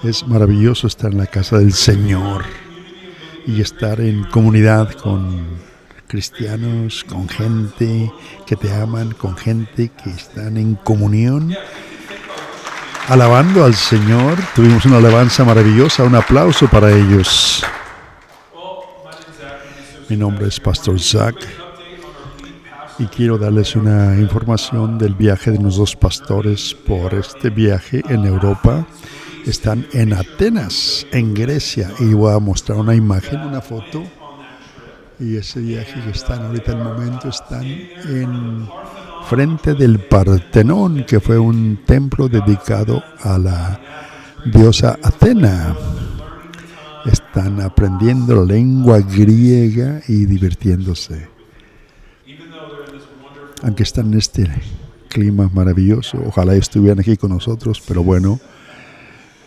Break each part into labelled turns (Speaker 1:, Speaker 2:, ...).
Speaker 1: Es maravilloso estar en la casa del Señor y estar en comunidad con cristianos, con gente que te aman, con gente que están en comunión, alabando al Señor. Tuvimos una alabanza maravillosa, un aplauso para ellos. Mi nombre es Pastor Zach y quiero darles una información del viaje de los dos pastores por este viaje en Europa. Están en Atenas, en Grecia, y voy a mostrar una imagen, una foto. Y ese viaje que están ahorita en el momento, están en frente del Partenón, que fue un templo dedicado a la diosa Atena. Están aprendiendo la lengua griega y divirtiéndose. Aunque están en este clima maravilloso, ojalá estuvieran aquí con nosotros, pero bueno,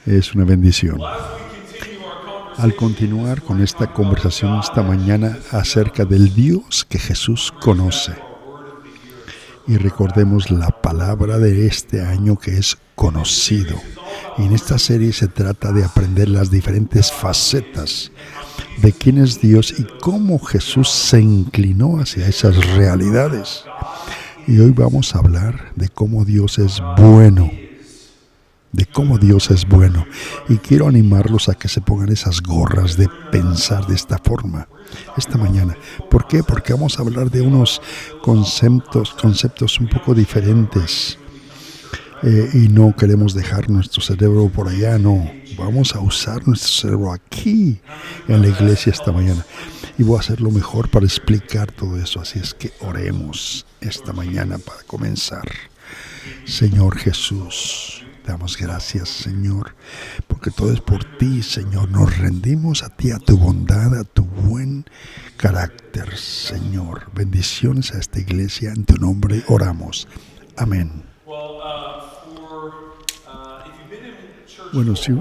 Speaker 1: es una bendición. Al continuar con esta conversación esta mañana acerca del Dios que Jesús conoce, y recordemos la palabra de este año que es conocido. Y en esta serie se trata de aprender las diferentes facetas de quién es Dios y cómo Jesús se inclinó hacia esas realidades. Y hoy vamos a hablar de cómo Dios es bueno. De cómo Dios es bueno. Y quiero animarlos a que se pongan esas gorras de pensar de esta forma esta mañana. ¿Por qué? Porque vamos a hablar de unos conceptos un poco diferentes. Y no queremos dejar nuestro cerebro por allá, no. Vamos a usar nuestro cerebro aquí en la iglesia esta mañana. Y voy a hacer lo mejor para explicar todo eso. Así es que oremos esta mañana para comenzar. Señor Jesús, damos gracias, Señor, porque todo es por ti, Señor. Nos rendimos a ti, a tu bondad, a tu buen carácter, Señor. Bendiciones a esta iglesia. En tu nombre oramos. Amén. Bueno, si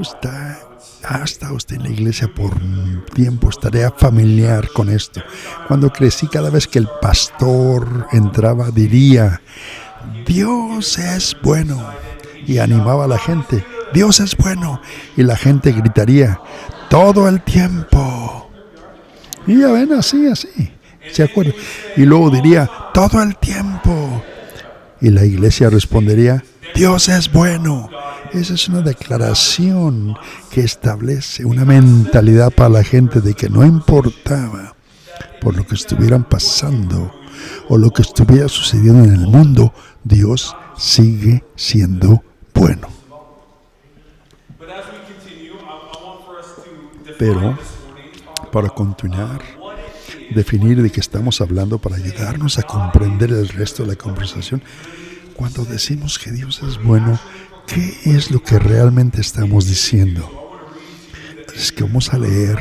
Speaker 1: ha estado usted en la iglesia por un tiempo, estaría familiar con esto. Cuando crecí, cada vez que el pastor entraba, diría: Dios es bueno. Y animaba a la gente: Dios es bueno. Y la gente gritaría: todo el tiempo. Y ya ven, así, ¿se acuerdan? Y luego diría: todo el tiempo. Y la iglesia respondería: Dios es bueno. Esa es una declaración que establece una mentalidad para la gente de que no importaba por lo que estuvieran pasando o lo que estuviera sucediendo en el mundo, Dios sigue siendo bueno. Pero para continuar, definir de qué estamos hablando para ayudarnos a comprender el resto de la conversación, cuando decimos que Dios es bueno, ¿qué es lo que realmente estamos diciendo? Es que vamos a leer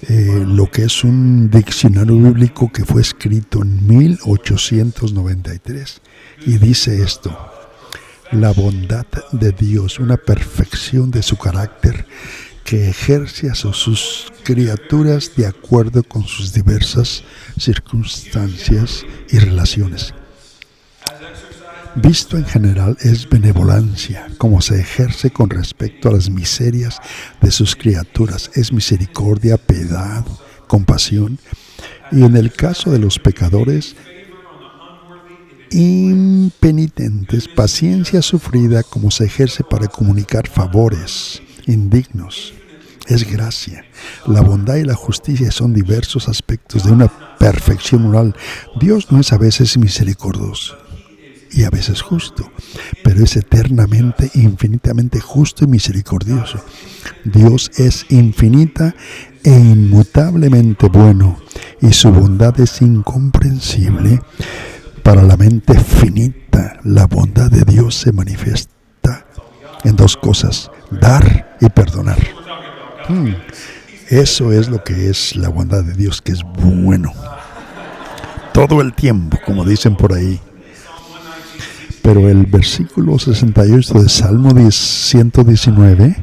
Speaker 1: lo que es un diccionario bíblico que fue escrito en 1893 y dice esto: la bondad de Dios, una perfección de su carácter que ejerce a sus criaturas de acuerdo con sus diversas circunstancias y relaciones. Visto en general es benevolencia, como se ejerce con respecto a las miserias de sus criaturas. Es misericordia, piedad, compasión. Y en el caso de los pecadores impenitentes, paciencia sufrida, como se ejerce para comunicar favores indignos. Es gracia. La bondad y la justicia son diversos aspectos de una perfección moral. Dios no es a veces misericordioso y a veces justo, pero es eternamente, infinitamente justo y misericordioso. Dios es infinita e inmutablemente bueno, y su bondad es incomprensible para la mente finita. La bondad de Dios se manifiesta en dos cosas: dar y perdonar. Eso es lo que es la bondad de Dios, que es bueno todo el tiempo, como dicen por ahí. Pero el versículo 68 de Salmo 119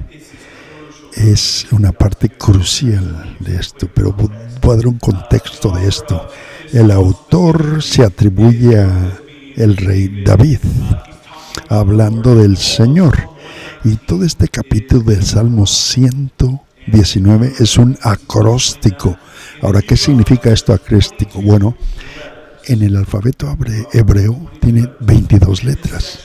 Speaker 1: es una parte crucial de esto, pero voy a dar un contexto de esto. El autor se atribuye a el rey David, hablando del Señor, Y todo este capítulo del Salmo 119 es un acróstico. Ahora, ¿qué significa esto acróstico? Bueno, en el alfabeto hebreo tiene 22 letras.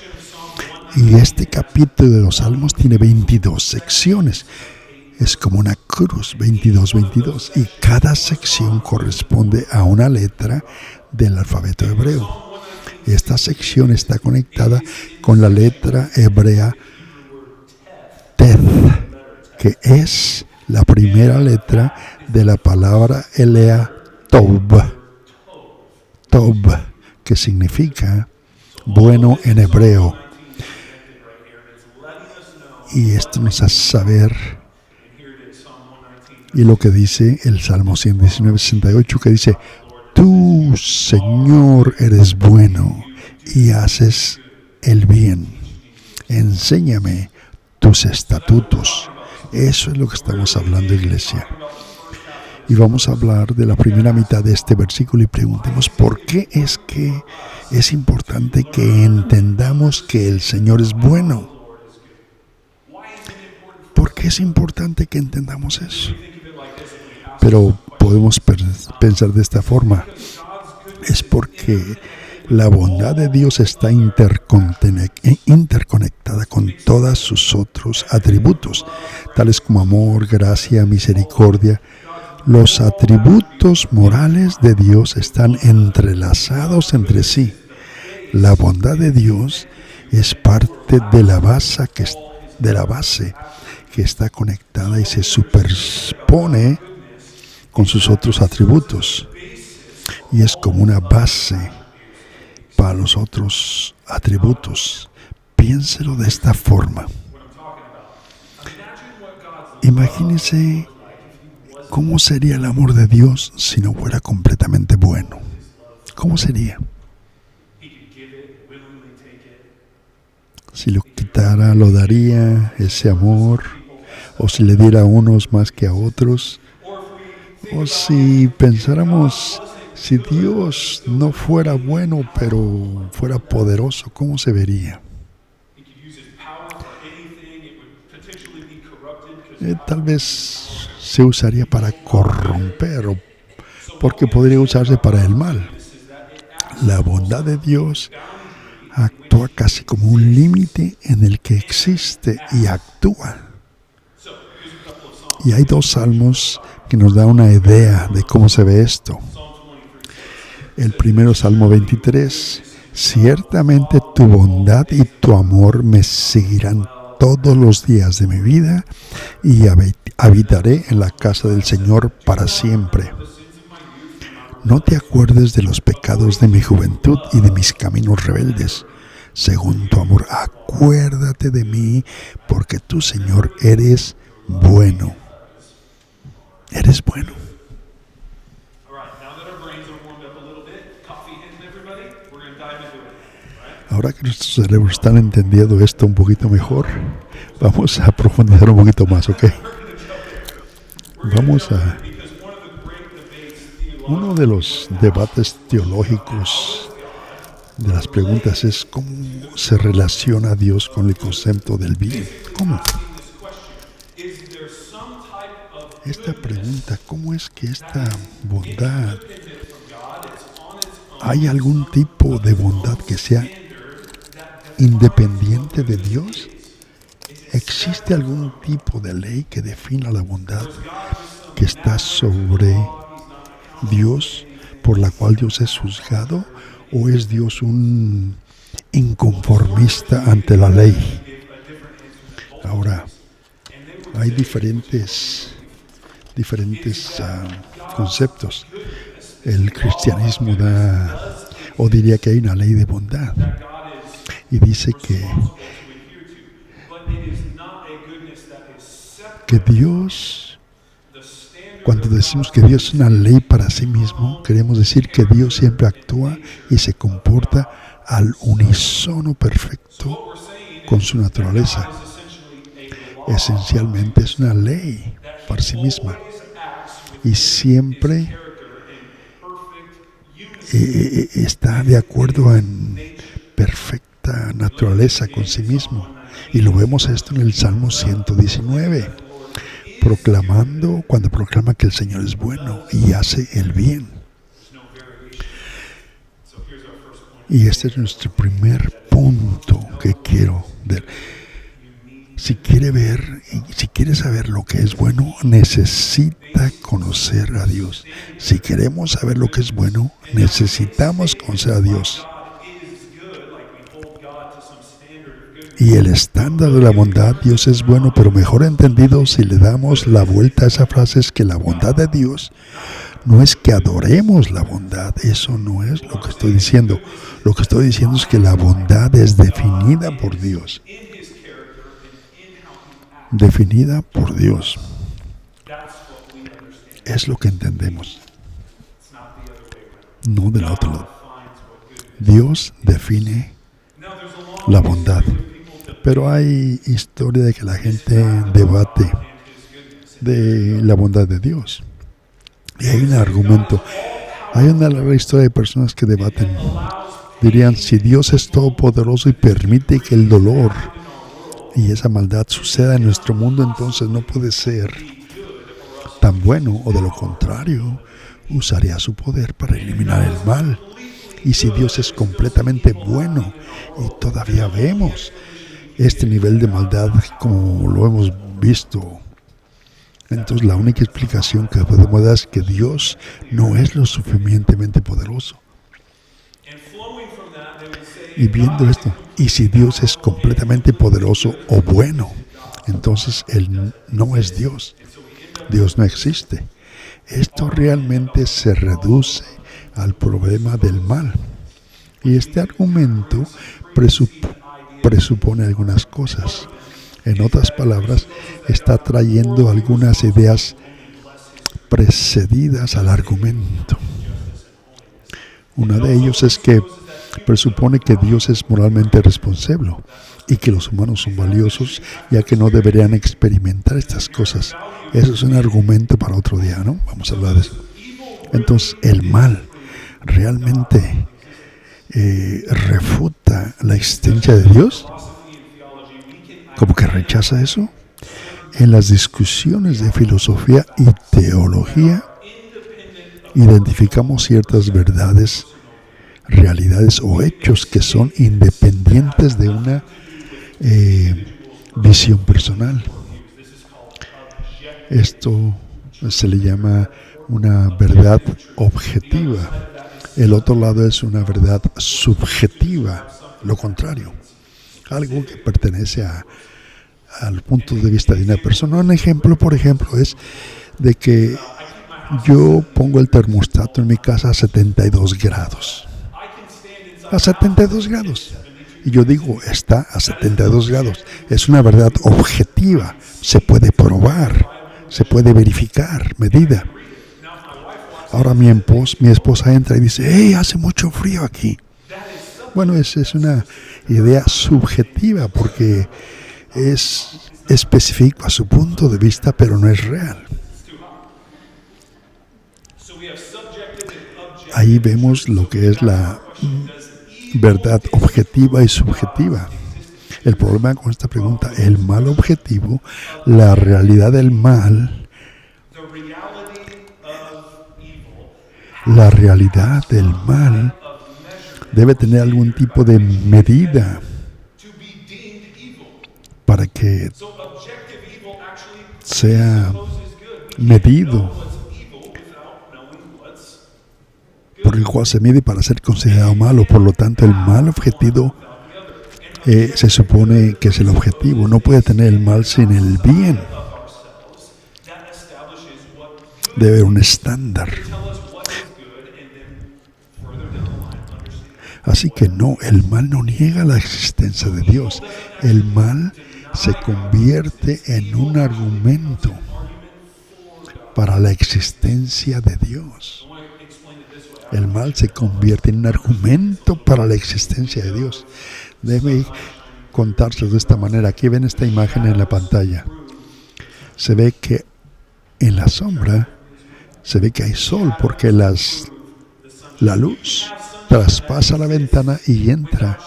Speaker 1: Y este capítulo de los Salmos tiene 22 secciones. Es como una cruz, 22, 22. Y cada sección corresponde a una letra del alfabeto hebreo. Esta sección está conectada con la letra hebrea Ted, que es la primera letra de la palabra Elea Tov. Tov, que significa bueno en hebreo. Y esto nos hace saber, y lo que dice el Salmo 119, 68, que dice: tú, Señor, eres bueno y haces el bien. Enséñame tus estatutos. Eso es lo que estamos hablando, iglesia. Y vamos a hablar de la primera mitad de este versículo y preguntemos por qué es que es importante que entendamos que el Señor es bueno. ¿Por qué es importante que entendamos eso? Pero podemos pensar de esta forma. Es porque la bondad de Dios está interconectada con todos sus otros atributos, tales como amor, gracia, misericordia. Los atributos morales de Dios están entrelazados entre sí. La bondad de Dios es parte de la base que está conectada y se superpone con sus otros atributos. Y es como una base para los otros atributos. Piénselo de esta forma. Imagínese cómo sería el amor de Dios si no fuera completamente bueno. ¿Cómo sería? Si lo quitara, lo daría ese amor, o si le diera a unos más que a otros, o si pensáramos, si Dios no fuera bueno, pero fuera poderoso, ¿cómo se vería? Tal vez se usaría para corromper, porque podría usarse para el mal. La bondad de Dios actúa casi como un límite en el que existe y actúa. Y hay dos salmos que nos dan una idea de cómo se ve esto. El primero, Salmo 23. Ciertamente tu bondad y tu amor me seguirán todos los días de mi vida y habitaré en la casa del Señor para siempre. No te acuerdes de los pecados de mi juventud y de mis caminos rebeldes. Según tu amor, acuérdate de mí, porque tú, Señor, eres bueno. Eres bueno. Ahora que nuestros cerebros están entendiendo esto un poquito mejor, vamos a profundizar un poquito más, ¿ok? Uno de los debates teológicos de las preguntas es cómo se relaciona Dios con el concepto del bien. ¿Cómo? Esta pregunta, ¿cómo es que esta bondad, hay algún tipo de bondad que sea independiente de Dios? ¿Existe algún tipo de ley que defina la bondad que está sobre Dios, por la cual Dios es juzgado? ¿O es Dios un inconformista ante la ley? Ahora, hay diferentes conceptos. El cristianismo diría que hay una ley de bondad. Y dice que Dios, cuando decimos que Dios es una ley para sí mismo, queremos decir que Dios siempre actúa y se comporta al unísono perfecto con su naturaleza. Esencialmente es una ley para sí misma y siempre está de acuerdo en perfecta naturaleza con sí mismo. Y lo vemos esto en el Salmo 119. Cuando proclama que el Señor es bueno y hace el bien. Y este es nuestro primer punto que quiero ver. Si quiere saber lo que es bueno, necesita conocer a Dios. Si queremos saber lo que es bueno, necesitamos conocer a Dios. Y el estándar de la bondad, Dios es bueno, pero mejor entendido si le damos la vuelta a esa frase, es que la bondad de Dios no es que adoremos la bondad. Eso no es lo que estoy diciendo. Lo que estoy diciendo es que la bondad es definida por Dios. Definida por Dios. Es lo que entendemos. No del otro lado. Dios define la bondad. Pero hay historia de que la gente debate de la bondad de Dios. Y hay un argumento. Hay una larga historia de personas que debaten. Dirían, si Dios es todopoderoso y permite que el dolor y esa maldad suceda en nuestro mundo, entonces no puede ser tan bueno, o de lo contrario, usaría su poder para eliminar el mal. Y si Dios es completamente bueno y todavía vemos este nivel de maldad como lo hemos visto, entonces la única explicación que podemos dar es que Dios no es lo suficientemente poderoso. Y viendo esto, y si Dios es completamente poderoso o bueno, entonces Él no es Dios. Dios no existe. Esto realmente se reduce al problema del mal. Y este argumento presupone algunas cosas. En otras palabras, está trayendo algunas ideas precedidas al argumento. Una de ellos es que presupone que Dios es moralmente responsable y que los humanos son valiosos, ya que no deberían experimentar estas cosas. Eso es un argumento para otro día, ¿no? Vamos a hablar de eso. Entonces, el mal realmente refuta la existencia de Dios. ¿Cómo que rechaza eso? En las discusiones de filosofía y teología, identificamos ciertas verdades, realidades o hechos que son independientes de una visión personal. Esto se le llama una verdad objetiva. El otro lado es una verdad subjetiva, lo contrario. Algo que pertenece al punto de vista de una persona. Un ejemplo, por ejemplo, es de que yo pongo el termostato en mi casa a 72 grados. A 72 grados. Y yo digo, está a 72 grados. Es una verdad objetiva. Se puede probar, se puede verificar, medida. Ahora mi esposa entra y dice, ¡hey, hace mucho frío aquí! Bueno, es una idea subjetiva porque es específico a su punto de vista, pero no es real. Ahí vemos lo que es la verdad objetiva y subjetiva. El problema con esta pregunta, el mal objetivo, la realidad del mal, la realidad del mal debe tener algún tipo de medida para que sea medido, por el cual se mide para ser considerado malo. Por lo tanto, el mal objetivo se supone que es el objetivo. No puede tener el mal sin el bien. Debe haber un estándar. Así que no, el mal no niega la existencia de Dios. El mal se convierte en un argumento para la existencia de Dios. El mal se convierte en un argumento para la existencia de Dios. Déjenme contárselos de esta manera. Aquí ven esta imagen en la pantalla. Se ve que en la sombra se ve que hay sol porque la luz traspasa la ventana y entra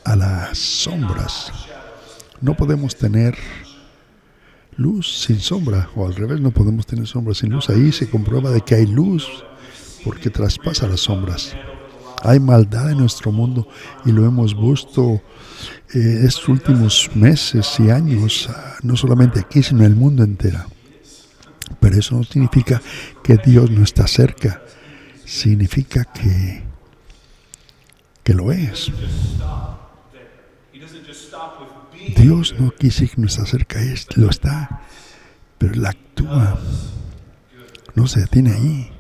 Speaker 1: a las sombras. No podemos tener luz sin sombra, o al revés, no podemos tener sombra sin luz. Ahí se comprueba de que hay luz porque traspasa las sombras. Hay maldad en nuestro mundo y lo hemos visto estos últimos meses y años, no solamente aquí, sino en el mundo entero. Pero eso no significa que Dios no está cerca. Significa que lo es. Dios no quiere que no está cerca, lo está, pero Él actúa. No se detiene ahí.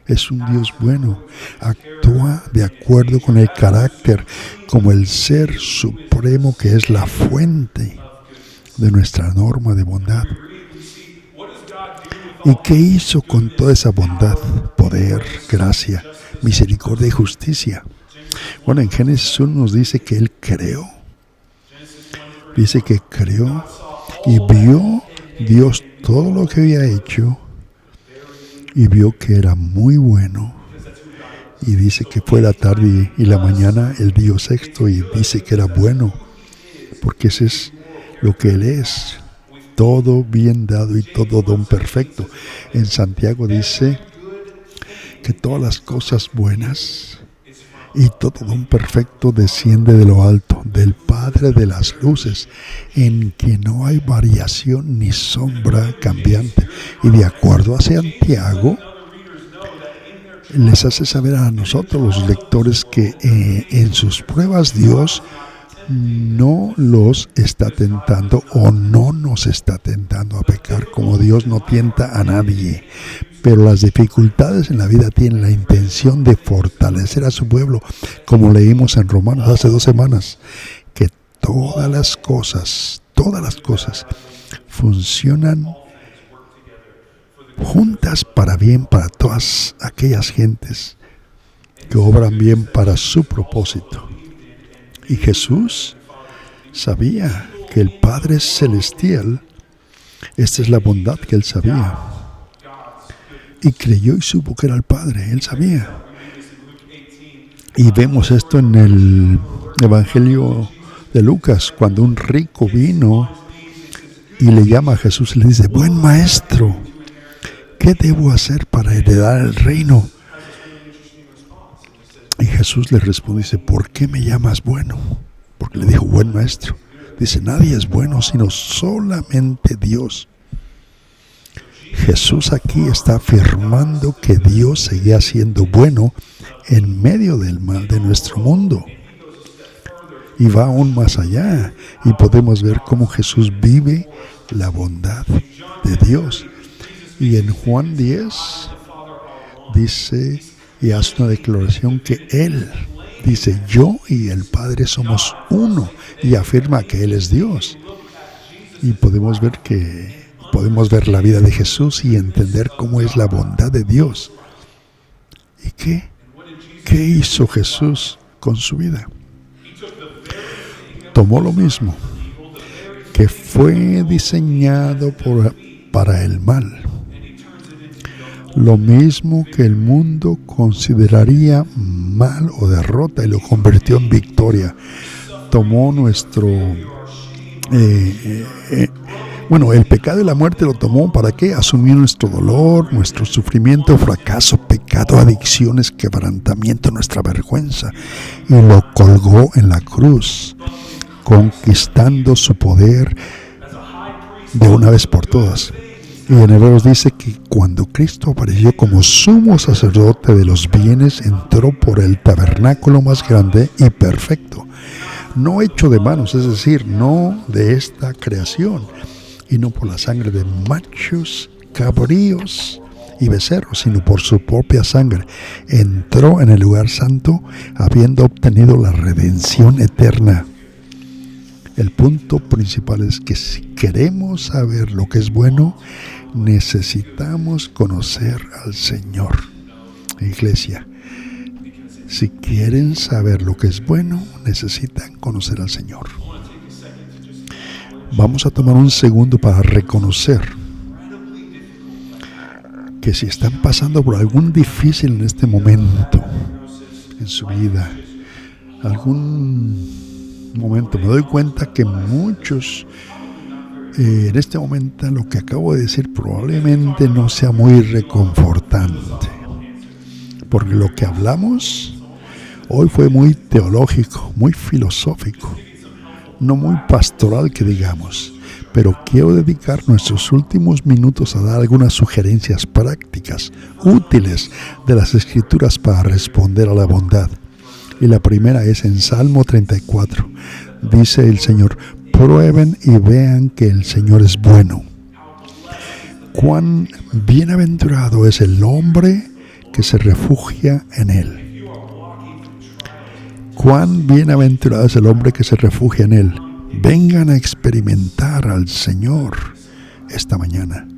Speaker 1: Es un Dios bueno. Actúa de acuerdo con el carácter, como el ser supremo que es la fuente de nuestra norma de bondad. ¿Y qué hizo con toda esa bondad, poder, gracia, misericordia y justicia? Bueno, en Génesis 1 nos dice que Él creó. Dice que creó y vio Dios todo lo que había hecho y vio que era muy bueno. Y dice que fue la tarde y la mañana el día sexto y dice que era bueno, porque ese es lo que Él es. Todo bien dado y todo don perfecto. En Santiago dice que todas las cosas buenas y todo don perfecto desciende de lo alto, del Padre de las luces, en quien no hay variación ni sombra cambiante. Y de acuerdo a Santiago, les hace saber a nosotros, los lectores, que en sus pruebas Dios no los está tentando o no nos está tentando a pecar, como Dios no tienta a nadie. Pero las dificultades en la vida tienen la intención de fortalecer a su pueblo, como leímos en Romanos hace 2 semanas, que todas las cosas funcionan juntas para bien para todas aquellas gentes que obran bien para su propósito. Y Jesús sabía que el Padre Celestial, esta es la bondad que Él sabía. Y creyó y supo que era el Padre, Él sabía. Y vemos esto en el Evangelio de Lucas, cuando un rico vino y le llama a Jesús y le dice: buen maestro, ¿qué debo hacer para heredar el reino? Y Jesús le responde y dice: ¿por qué me llamas bueno? Porque le dijo buen maestro. Dice: nadie es bueno sino solamente Dios. Jesús aquí está afirmando que Dios seguía siendo bueno en medio del mal de nuestro mundo. Y va aún más allá. Y podemos ver cómo Jesús vive la bondad de Dios. Y en Juan 10 dice y hace una declaración que Él dice: yo y el Padre somos uno, y afirma que Él es Dios. Y podemos ver la vida de Jesús y entender cómo es la bondad de Dios. ¿Y qué hizo Jesús con su vida? Tomó lo mismo que fue diseñado para el mal, lo mismo que el mundo consideraría mal o derrota, y lo convirtió en victoria. Tomó nuestro el pecado y la muerte lo tomó. ¿Para qué? Asumió nuestro dolor, nuestro sufrimiento, fracaso, pecado, adicciones, quebrantamiento, nuestra vergüenza, y lo colgó en la cruz, conquistando su poder de una vez por todas. Y en Hebreos dice que cuando Cristo apareció como sumo sacerdote de los bienes, entró por el tabernáculo más grande y perfecto, no hecho de manos, es decir, no de esta creación, y no por la sangre de machos, cabríos y becerros, sino por su propia sangre. Entró en el lugar santo, habiendo obtenido la redención eterna. El punto principal es que si queremos saber lo que es bueno, necesitamos conocer al Señor. Iglesia, si quieren saber lo que es bueno, necesitan conocer al Señor. Vamos a tomar un segundo para reconocer que si están pasando por algún difícil en este momento en su vida, algún momento me doy cuenta que muchos en este momento lo que acabo de decir probablemente no sea muy reconfortante, porque lo que hablamos hoy fue muy teológico, muy filosófico, no muy pastoral que digamos, pero quiero dedicar nuestros últimos minutos a dar algunas sugerencias prácticas, útiles de las Escrituras para responder a la bondad. Y la primera es en Salmo 34. Dice el Señor: prueben y vean que el Señor es bueno. Cuán bienaventurado es el hombre que se refugia en Él. Cuán bienaventurado es el hombre que se refugia en Él. Vengan a experimentar al Señor esta mañana.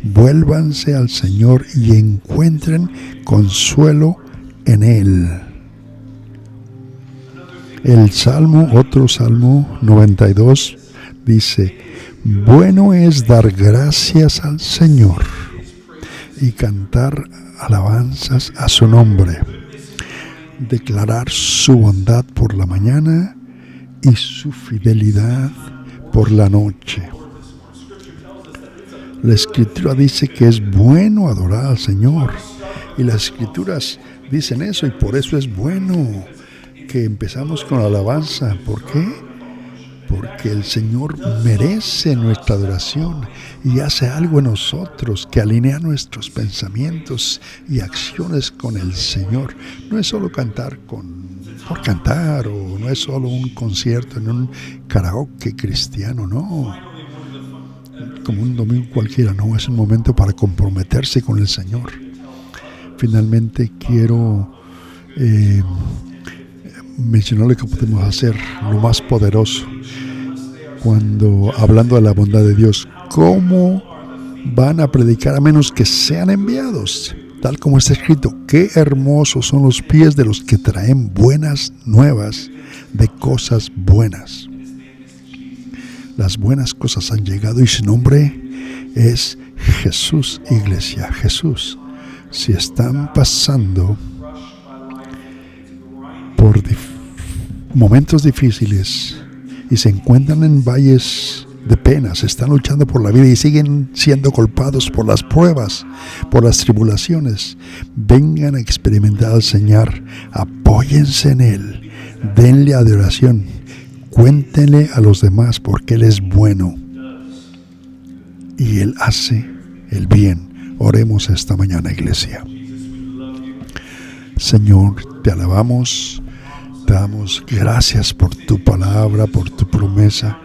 Speaker 1: Vuélvanse al Señor y encuentren consuelo en Él. El Salmo, otro Salmo 92, dice: bueno es dar gracias al Señor y cantar alabanzas a su nombre, declarar su bondad por la mañana y su fidelidad por la noche. La Escritura dice que es bueno adorar al Señor, y las Escrituras dicen eso, y por eso es bueno que empezamos con la alabanza. ¿Por qué? Porque el Señor merece nuestra adoración y hace algo en nosotros que alinea nuestros pensamientos y acciones con el Señor. No es solo cantar por cantar, o no es solo un concierto en un karaoke cristiano, no, como un domingo cualquiera, no, es un momento para comprometerse con el Señor. Finalmente quiero mencionar lo que podemos hacer, lo más poderoso, cuando hablando de la bondad de Dios. ¿Cómo van a predicar a menos que sean enviados? Tal como está escrito: qué hermosos son los pies de los que traen buenas nuevas de cosas buenas. Las buenas cosas han llegado y su nombre es Jesús, iglesia, Jesús. Si están pasando por momentos difíciles y se encuentran en valles de penas, están luchando por la vida y siguen siendo golpeados por las pruebas, por las tribulaciones, vengan a experimentar al Señor, apóyense en Él, denle adoración, cuéntenle a los demás porque Él es bueno y Él hace el bien. Oremos esta mañana, iglesia. Señor, te alabamos, te damos gracias por tu palabra, por tu promesa.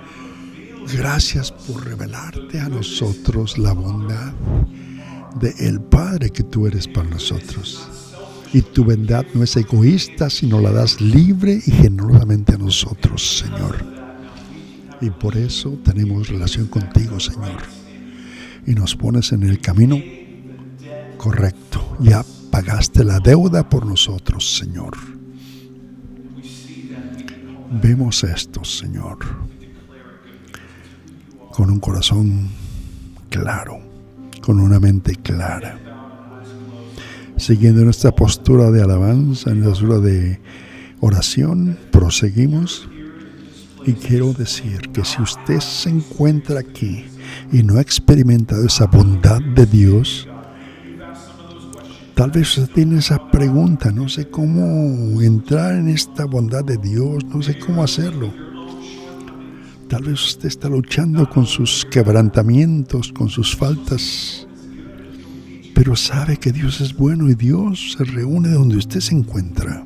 Speaker 1: Gracias por revelarte a nosotros la bondad del Padre que tú eres para nosotros. Y tu bondad no es egoísta, sino la das libre y generosamente a nosotros, Señor. Y por eso tenemos relación contigo, Señor. Y nos pones en el camino correcto. Ya pagaste la deuda por nosotros, Señor. Vemos esto, Señor, con un corazón claro, con una mente clara. Siguiendo nuestra postura de alabanza, en la postura de oración, proseguimos. Y quiero decir que si usted se encuentra aquí y no ha experimentado esa bondad de Dios, tal vez usted tiene esa pregunta: no sé cómo entrar en esta bondad de Dios, no sé cómo hacerlo. Tal vez usted está luchando con sus quebrantamientos, con sus faltas, pero sabe que Dios es bueno y Dios se reúne donde usted se encuentra.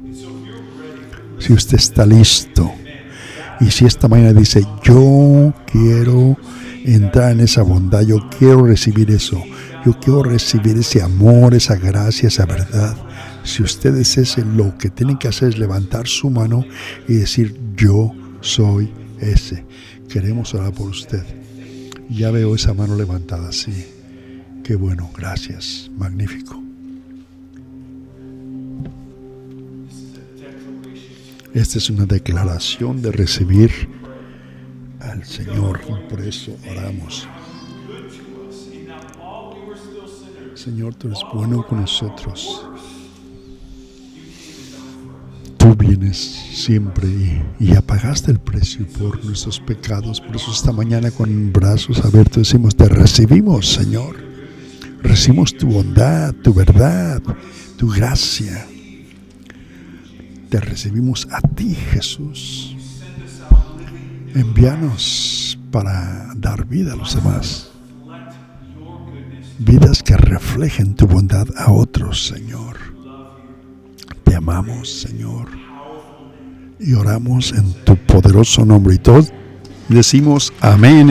Speaker 1: Si usted está listo y si esta mañana dice: yo quiero entrar en esa bondad, yo quiero recibir eso, yo quiero recibir ese amor, esa gracia, esa verdad. Si usted es ese, lo que tiene que hacer es levantar su mano y decir: yo soy ese. Queremos orar por usted. Ya veo esa mano levantada, sí. Qué bueno, gracias, magnífico. Esta es una declaración de recibir al Señor y por eso oramos. Señor, tú eres bueno con nosotros. Tú vienes tienes siempre y ya pagaste el precio por nuestros pecados. Por eso esta mañana con brazos abiertos decimos, te recibimos, Señor. Recibimos tu bondad, tu verdad, tu gracia. Te recibimos a ti, Jesús. Envíanos para dar vida a los demás. Vidas que reflejen tu bondad a otros, Señor. Te amamos, Señor. Y oramos en tu poderoso nombre. Y todos decimos amén.